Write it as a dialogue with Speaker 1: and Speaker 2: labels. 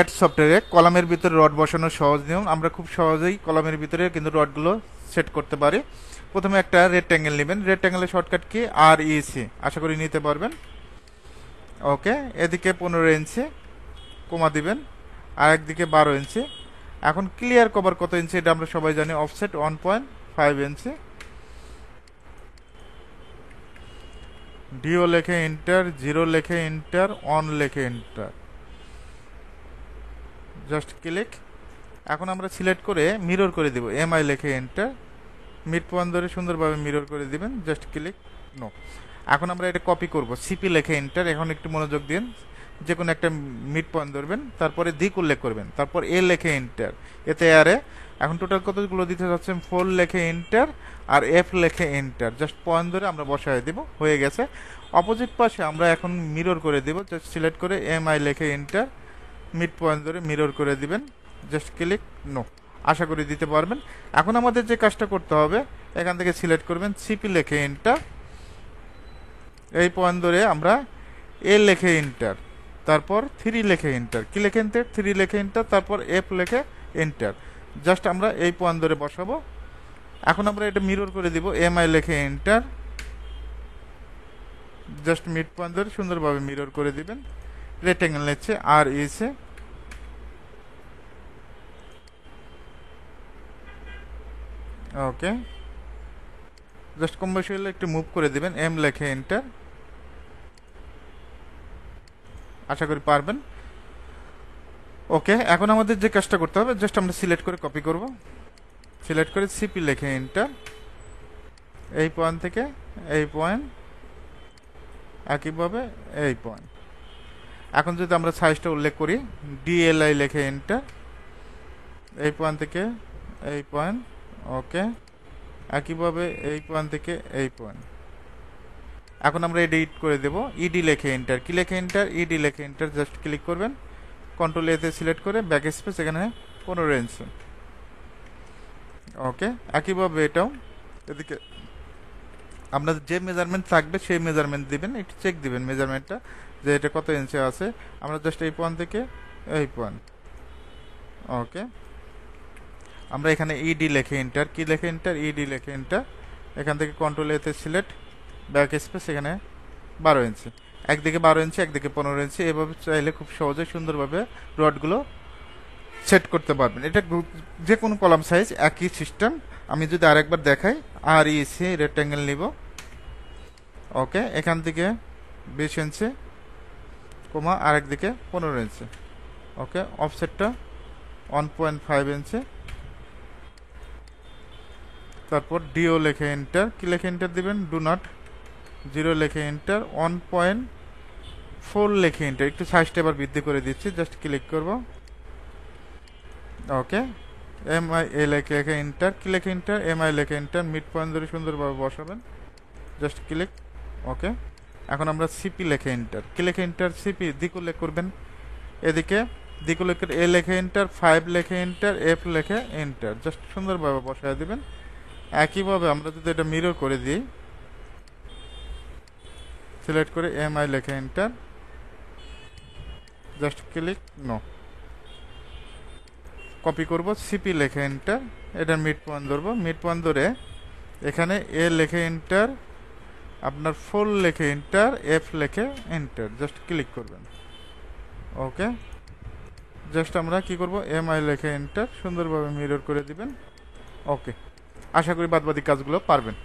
Speaker 1: Cat সফটওয়্যারে কলামের ভিতরে রড বসানোর সহজ নিয়ম। আমরা খুব সহজেই কলামের ভিতরে কিন্তু রডগুলো সেট করতে পারি। প্রথমে একটা রেক্ট্যাঙ্গেল নেবেন, রেক্ট্যাঙ্গেলের শর্টকাট কি REC, আশা করি নিতে পারবেন। ওকে, এদিকে 15 ইঞ্চি কমা দিবেন, আর একদিকে 12 ইঞ্চি। এখন ক্লিয়ার কভার কত ইঞ্চি এটা আমরা সবাই জানি, অফসেট 1.5 ইঞ্চি। ডিও লেখে এন্টার, 0 লেখে এন্টার, অন লেখে এন্টার, জাস্ট ক্লিক। এখন আমরা সিলেক্ট করে মিরর করে দিব, MI লেখে এন্টার, মিড পয়েন্ট ধরে সুন্দরভাবে মিরর করে দিবেন, জাস্ট ক্লিক নো। এখন আমরা এটা কপি করব, সিপি লেখে এন্টার। এখন একটু মনোযোগ দিন, যে কোনো একটা মিড পয়েন্ট ধরবেন, তারপরে দিক উল্লেখ করবেন, তারপর এ লেখে এন্টার, এতে আরে। এখন টোটাল কতগুলো দিতে যাচ্ছেন, 4 লেখে এন্টার আর F লেখে এন্টার, জাস্ট পয়েন্ট ধরে আমরা বসায় দিব, হয়ে গেছে। অপোজিট পাশে আমরা এখন মিরর করে দিব, জাস্ট সিলেক্ট করে MI লেখে এন্টার, মিড পয়েন্ট ধরে মিরর করে দিবেন, জাস্ট ক্লিক নো। আশা করি দিতে পারবেন। এখন আমাদের যে কাজটা করতে হবে, এখান থেকে সিলেক্ট করবেন, সিপি লেখে এন্টার, এই পয়েন্ট ধরে আমরা এ লেখে এন্টার, তারপর 3 লেখে এন্টার, কি লেখে এন্টার, 3 লেখে এন্টার, তারপর F লেখে এন্টার, জাস্ট আমরা এই পয়েন্ট ধরে বসাবো। এখন আমরা এটা মিরর করে দিব, MI লেখে এন্টার, জাস্ট মিড পয়েন্ট ধরে সুন্দরভাবে মিরর করে দিবেন। রেক্ট্যাঙ্গেল নিচ্ছে REC, ওকে, জাস্ট কম বেশি হলে একটু মুভ করে দিবেন, M লেখে এন্টার, আশা করি পারবেন। ওকে, এখন আমাদের যে কাজটা করতে হবে, জাস্ট আমরা সিলেক্ট করে কপি করব, সিলেক্ট করে সিপি লেখে এন্টার, এই পয়েন্ট থেকে এই পয়েন্ট, একইভাবে এই পয়েন্ট। এখন যদি আমরা সাইজটা উল্লেখ করি, DLI লেখে এন্টার, এই পয়েন্ট থেকে এই পয়েন্ট, ওকে, একইভাবে এই পয়েন্ট থেকে এই পয়েন্ট। এখন আমরা এডিট করে দেব, ED লেখে এন্টার, কি লেখে এন্টার, ED লেখে এন্টার, জাস্ট ক্লিক করবেন, কন্ট্রোল এতে সিলেক্ট করে ব্যাক স্পেস, এখানে 15 ইঞ্চি, ওকে। একইভাবে এটাও, এদিকে আপনাদের যে মেজারমেন্ট থাকবে সেই মেজারমেন্ট দিবেন, একটু চেক দিবেন মেজারমেন্টটা যে এটা কত ইঞ্চি আছে। আমরা জাস্ট এই পয়েন্ট থেকে এই পয়েন্ট, ওকে। আমরা এখানে ED লেখে এন্টার, কি লেখে এন্টার, ED লেখে এন্টার, এখান থেকে কন্ট্রোল এতে সিলেক্ট ব্যাক স্পেস, এখানে 12 ইঞ্চি, একদিকে 12 ইঞ্চি একদিকে 15 ইঞ্চি। এভাবে চাইলে খুব সহজে সুন্দরভাবে রডগুলো সেট করতে পারবেন। এটা যে কোনো কলাম সাইজ একই সিস্টেম। আমি যদি আরেকবার দেখাই, REC রেক্ট্যাঙ্গেল নিব, ওকে, এখান থেকে 20 ইঞ্চি কমা আরেকদিকে 15 ইঞ্চি, ওকে, অফসেটটা 1.5 ইঞ্চি, তারপর ডিও লেখে এন্টার, কি লেখে এন্টার দিবেন, ডু নট, 0 লেখে এন্টার, 1.4 লেখে এন্টার। একটু সাইজটা এবার বৃদ্ধি করে দিচ্ছি, জাস্ট ক্লিক করব, ওকে। MI লেখে এন্টার, কি লেখে এন্টার, MI লেখে এন্টার, মিড পয়েন্ট ধরে সুন্দরভাবে বসাবেন, জাস্ট ক্লিক, ওকে। এখন আমরা সিপি লেখে এন্টার, কি লেখে এন্টার, সিপি দিক উল্লেখ করবেন, এদিকে দিক উল্লেখ করে A লেখে এন্টার, 5 লেখে এন্টার, F লেখে এন্টার, জাস্ট সুন্দরভাবে বসায় দিবেন। একইভাবে আমরা যদি এটা মিরর করে দিই, সিলেক্ট করে MI লেখে enter, just click no. Copy করব, সিপি লেখে এন্টার, এটা মিড পয়েন্ট ধরবো, মিড পয়েন্ট ধরে এখানে A লেখে এন্টার, আপনার 4 লেখে এন্টার, F লেখে এন্টার, জাস্ট ক্লিক করবেন, ওকে। জাস্ট আমরা কি করব, MI লেখে এন্টার, সুন্দরভাবে মিরর করে দিবেন, ওকে। আশা করি বাদবাকি কাজগুলো পারবেন।